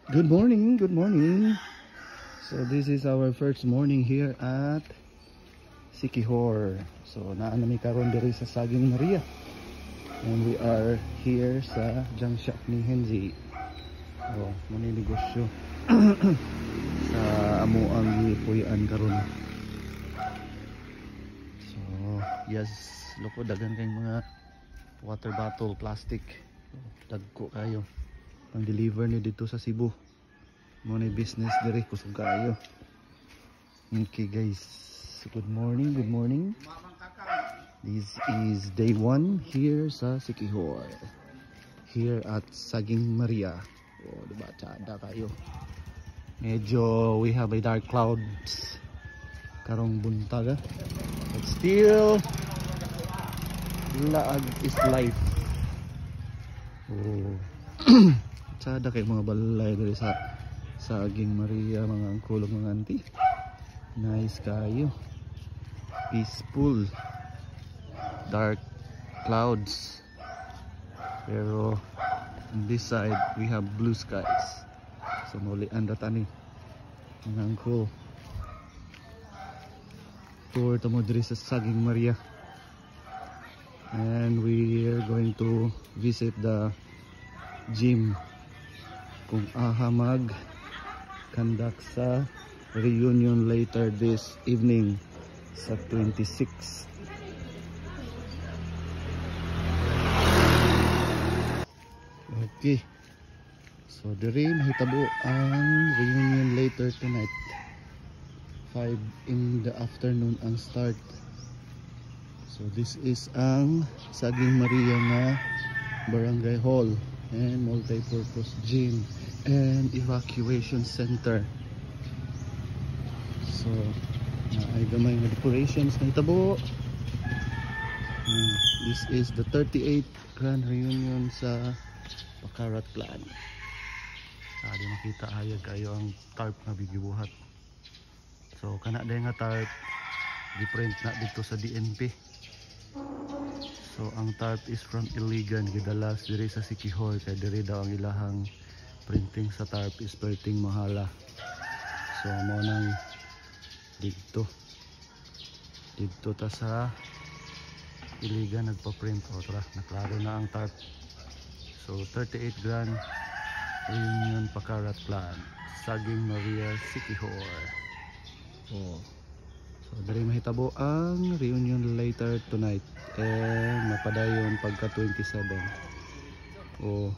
Good morning, good morning. So this is our first morning here at Siquijor. So naanami karon diri sa Saging Maria. And we are here sa junk shop ni Henzi. Oh, muni negosyo sa amuang gipuy-an karon. So, yes, loko dagan kay mga water bottle, plastic. Dagko kayo. Pang deliver ni dito sa Cebu. Muna business dire kusog kayo. Okay guys, good morning, good morning. This is day 1 here sa Siquijor, here at Saging Maria. Oh, diba, tsada kayo. Medyo we have a dark clouds karong buntag, but still laag is life. Oh. Tsada kay mga balay diri sa Saging Maria, mga angkulog, mga auntie. Nice kayo. Peaceful. Dark clouds. Pero on this side we have blue skies. So muli anda tani. Mga angkul. Tour tamo diri sa Saging Maria. And we are going to visit the gym kung ahamag conduct sa reunion later this evening sa 26. Okay, so diri mahitabo ang reunion later tonight. 5 in the afternoon ang start. So this is ang Saging Maria nga barangay hall and multi-purpose gym and evacuation center. So ay gamay nga decorations ng tabo. This is the 38th grand reunion sa Pakarat Clan. Di makita hayag kayo ang tarp na bigibuhat. So kana day nga tarp different na dito sa DNP. So ang tarp is from Iligan, gidalas diri sa Siquijor kay diri daw ang ilahang printing sa tarp is perting mahala. So mo nang dito ta sa Iligan nagpa-print o tara, naklaro na ang tarp. So 38 grand reunion Pakarat Clan, Saging Maria, Siquijor. Oh. So dali mahitabo ang reunion later tonight and mapadayon pagka 27. Oh.